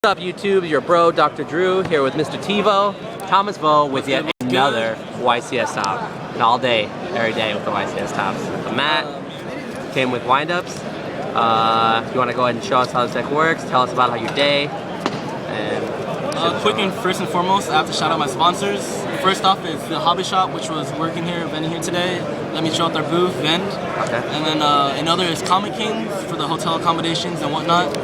What's up YouTube, your bro DrDroo here with Mr. Tivo, Thomas Vo with yet another YCS top. And all day, every day with the YCS tops. The mat came with windups. You want to go ahead and show us how this deck works, tell us about how your day, and quick and first and foremost, I have to shout out my sponsors. First off is the Hobby Shop, which was working here, vending here today. Let me show out their booth, vend. Okay. And then another is Comic Kings for the hotel accommodations and whatnot.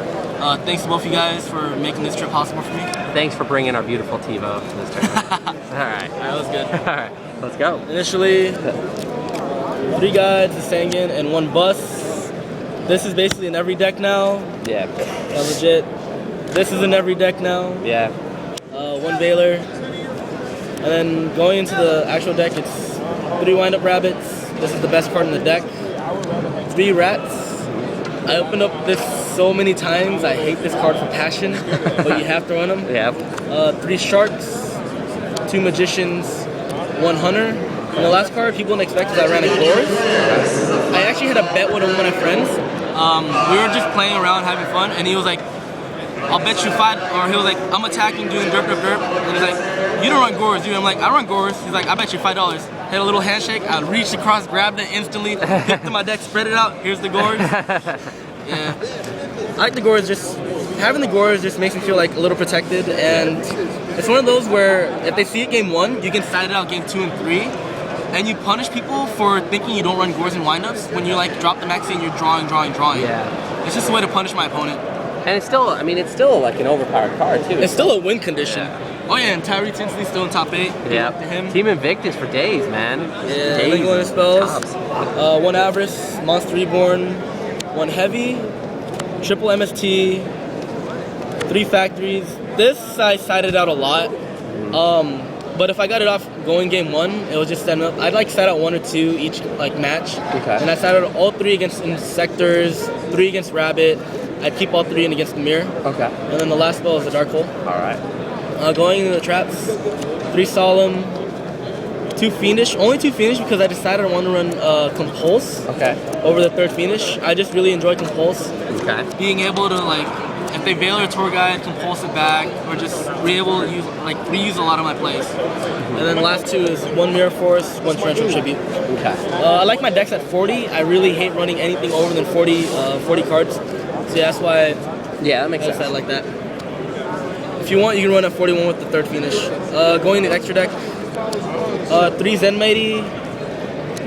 Thanks to both of you guys for making this trip possible for me. Thanks for bringing our beautiful Tivo to this tournament. Alright. That was good. Alright, let's go. Initially, 3 guides, a Sangan, and 1 bus. This is basically in every deck now. Yeah. Legit. This is in every deck now. Yeah. 1 Baylor. And then going into the actual deck, it's 3 wind-up rabbits. This is the best card in the deck. 3 rats. I opened up this so many times. I hate this card for passion, but you have to run them. Yeah. 3 sharks, 2 magicians, 1 hunter. And the last card people didn't expect is I ran a Glores. I actually had a bet with one of my friends. We were just playing around, having fun, and he was like, I'll bet you 5, or he was like, I'm attacking, doing derp. And he's like, you don't run Gores, do you? I'm like, I run Gores. He's like, I bet you $5. Had a little handshake, I reached across, grabbed it instantly, picked to my deck, spread it out, here's the Gores. Yeah. I like the Gores, just, having the Gores just makes me feel like a little protected, and it's one of those where if they see it game 1, you can side it out game 2 and 3, and you punish people for thinking you don't run Gores and windups when you like drop the maxi and you're drawing. Yeah. It's just a way to punish my opponent. And it's still, I mean, it's still like an overpowered card too. It's still a win condition. Yeah. Oh yeah, and Tyree Tinsley still in top 8. Yeah. Team Invictus for days, man. Yeah, days. Lingular spells. 1 Avarice, Monster Reborn, 1 Heavy, triple MST, 3 Factories. This I sided out a lot. But if I got it off going game 1, it was just stand up. I'd like side out 1 or 2 each like match. Okay. And I sided out all 3 against Insectors, 3 against Rabbit. I'd keep all 3 in against the Mirror. Okay. And then the last spell is the Dark Hole. Alright. Going into the traps, 3 Solemn, 2 Fiendish. Only 2 Fiendish because I decided I want to run Compulse over the 3rd Fiendish. I just really enjoy Compulse. Okay. Being able to like, if they Baylor a Tour Guide, Compulse it back, or just be able to use, like, reuse a lot of my plays. And then the last 2 is 1 Mirror Force, 1 Torrential Tribute. Okay. I like my decks at 40. I really hate running anything over than 40 cards. So yeah, that's why that makes sense. I like that. If you want, you can run at 41 with the 3rd Fiendish. Going to extra deck, 3 Zen Mighty,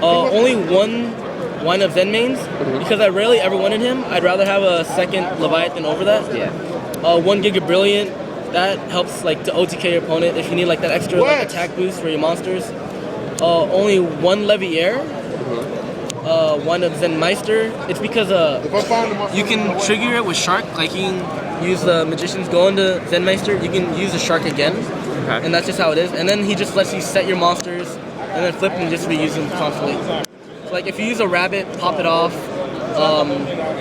only 1 wind up Zen mains, because I rarely ever wanted him. I'd rather have a 2nd Leviathan over that. Yeah. 1 Giga Brilliant, that helps like to OTK your opponent if you need like that extra like, attack boost for your monsters. Only 1 Leviair, wind up Zen Meister. It's because you can trigger it with Shark, like you can use the Magician's go into Zen Meister, you can use the Shark again. Okay. And that's just how it is. And then he just lets you set your monsters and then flip them and just reuse them constantly. So like if you use a rabbit, pop it off,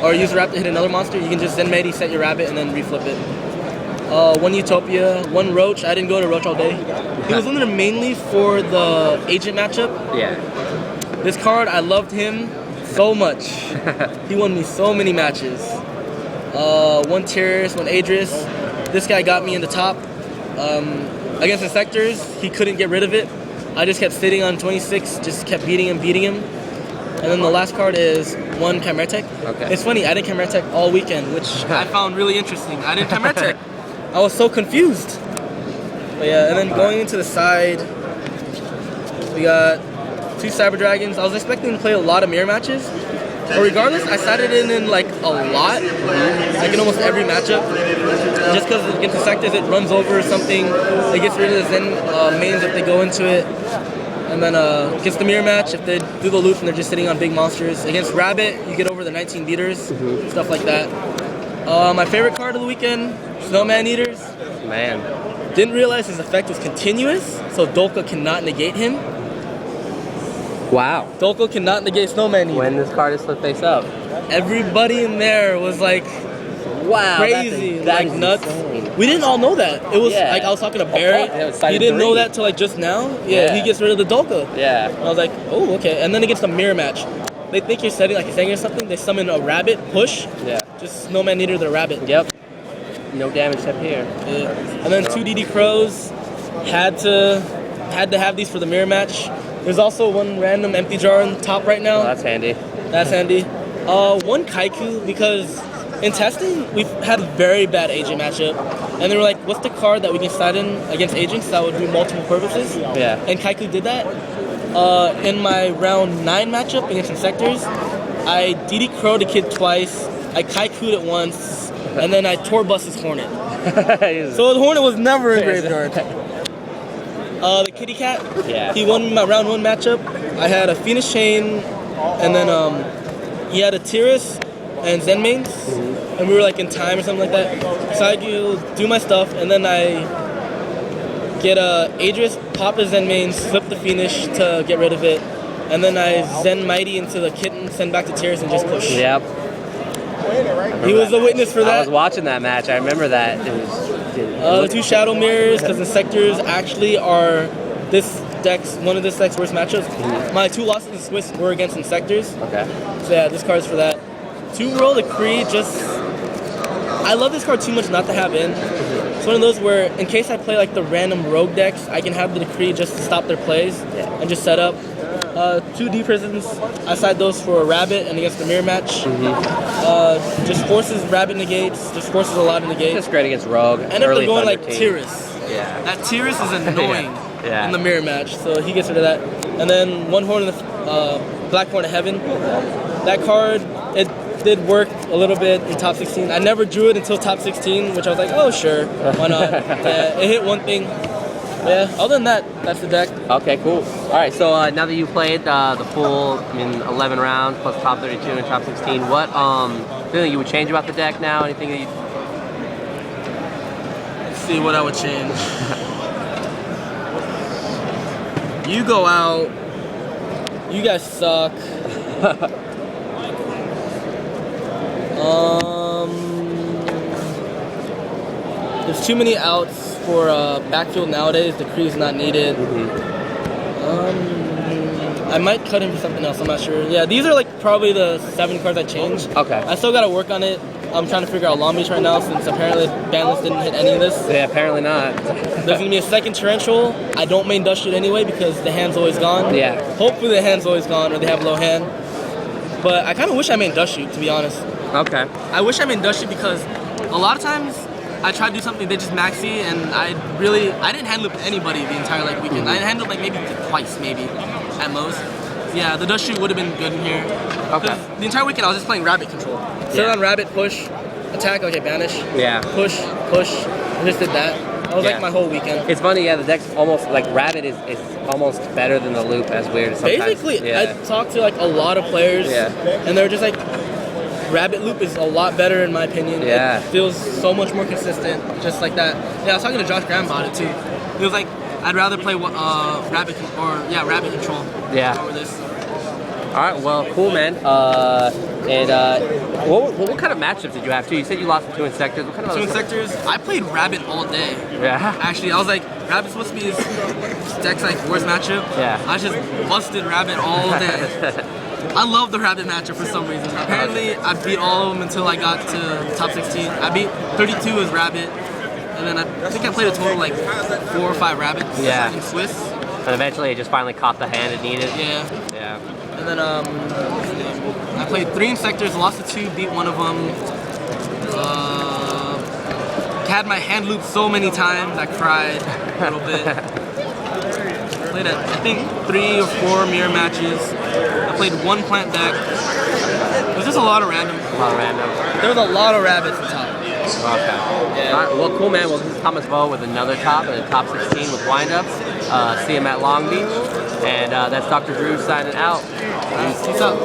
or use a rabbit to hit another monster, you can just Zen Mighty, set your rabbit, and then reflip it. 1 Utopia, 1 Roach. I didn't go to Roach all day. He was in there mainly for the agent matchup. Yeah. This card, I loved him so much. He won me so many matches. 1 Terrorist, 1 Adris. This guy got me in the top. Against the Sectors, he couldn't get rid of it. I just kept sitting on 26, just kept beating him. And then the last card is 1 Chimera Tech. Okay. It's funny, I didn't Chimera Tech all weekend, which I found really interesting. I didn't Chimera Tech. I was so confused. But yeah, and then going into the side, we got 2 Cyber Dragons. I was expecting to play a lot of mirror matches. But regardless, I sided in like a lot, like in almost every matchup. Just because against the Sectors, it runs over something, it gets rid of the Zen mains if they go into it. And then against the mirror match, if they do the loop and they're just sitting on big monsters. Against Rabbit, you get over the 19 beaters, stuff like that. My favorite card of the weekend, Snowman Eaters. Man. Didn't realize his effect was continuous, so Dolka cannot negate him. Wow. Dolka cannot negate Snowman Eater. When this card is flipped face up. Everybody in there was like, wow, crazy, that like is nuts. insane. We didn't all know that. It was like I was talking to Barrett. He didn't know that till like just now. Yeah, he gets rid of the Dolka. Yeah. And I was like, oh, okay. And then against the mirror match, they think you're setting like a Sanger or something. They summon a rabbit, push. Yeah. Just Snowman Eater the rabbit. Yep. no damage up here. Yeah. And then 2 DD Crows. Had to have these for the mirror match. There's also one random empty jar on top right now. Oh, that's handy. That's handy. One Kaiku, because in testing, we've had a very bad agent matchup. And they were like, what's the card that we can slide in against agents that would do multiple purposes? Yeah. And Kaiku did that. In my round 9 matchup against Insectors, I DD Crow'd a kid twice, I Kaiku'd it once, and then I Tor Bust his Hornet. So the Hornet was never in graveyard. The Kitty Cat, yeah. He won my round 1 matchup. I had a Phoenix Chain, and then he had a Tiras and Zen mains, and we were like in time or something like that. So I do my stuff, and then I get Adris, pop his Zen mains, flip the Phoenix to get rid of it, and then I Zen Mighty into the Kitten, send back to Tiras, and just push. Yep. He was a witness for that. I was watching that match. I remember that. It was, the 2 Shadow Mirrors, because Insectors actually are one of this deck's worst matchups. My 2 losses in Swiss were against Insectors. Okay. So yeah, this card's for that. 2 Roll the Kree, I love this card too much not to have in. It's one of those where, in case I play like the random rogue decks, I can have the Decree just to stop their plays and just set up. 2 D Prisons, I side those for a Rabbit and against the mirror match. Just forces Rabbit negates, just forces a lot of negates. It's great against Rogue. And if they're going like Tiras. Yeah. That Tiras is annoying yeah. in the mirror match, so he gets rid of that. And then 1 Horn in the Black Horn of Heaven. That card, it did work a little bit in top 16. I never drew it until top 16, which I was like, oh sure, why not? Yeah, it hit one thing. Yeah, other than that, that's the deck. Okay, cool. All right, so now that you played the full, 11 rounds plus top 32 and top 16, what feeling you would change about the deck now? Anything that you? Let's see what I would change. You go out. You guys suck. There's too many outs for backfield nowadays. The Decree is not needed. I might cut him for something else. I'm not sure. Yeah, these are like probably the 7 cards I changed. Okay. I still gotta work on it. I'm trying to figure out Long Beach right now since apparently ban list didn't hit any of this. Yeah, apparently not. There's gonna be a second Torrential. I don't main Dust Shoot anyway because the hand's always gone. Yeah. Hopefully the hand's always gone or they have low hand. But I kind of wish I main Dust Shoot, to be honest. Okay. I wish I main Dust Shoot because a lot of times I try to do something, they just maxi, and I didn't hand loop anybody the entire like weekend. I hand loop like maybe twice, maybe, at most. Yeah, the Dust Shoot would have been good in here. Okay. The entire weekend I was just playing Rabbit control. Sit on Rabbit, push, attack, okay, banish. Yeah. Push. I just did that. That was like my whole weekend. It's funny, yeah, the deck's almost, like Rabbit is almost better than the loop, as weird as sometimes. Basically, I talked to like a lot of players, and they're just like, Rabbit loop is a lot better in my opinion. Yeah. It feels so much more consistent, just like that. Yeah, I was talking to Josh Graham about it too. He was like, I'd rather play Rabbit control over this. All right, well, cool, man. What kind of matchups did you have too? You said you lost to 2 Insectors. What kind of 2 Insectors? I played Rabbit all day. Yeah. Actually, I was like, Rabbit's supposed to be his deck's like worst matchup. Yeah. I just busted Rabbit all day. I love the Rabbit matchup for some reason. Apparently, I beat all of them until I got to top 16. I beat 32 as Rabbit, and then I think I played a total of like 4 or 5 Rabbits in Swiss. And eventually, it just finally caught the hand it needed. Yeah. And then I played 3 Insectors, lost to 2, beat one of them. Had my hand looped so many times, I cried a little bit. Played I think 3 or 4 mirror matches. I played 1 plant deck. It was just a lot of random. There was a lot of Rabbits on top. Okay. Yeah. All right, well, cool, man. Well, this is Thomas Vo with another top, at the top 16 with windups. See him at Long Beach. And that's DrDroo signing out. Peace out.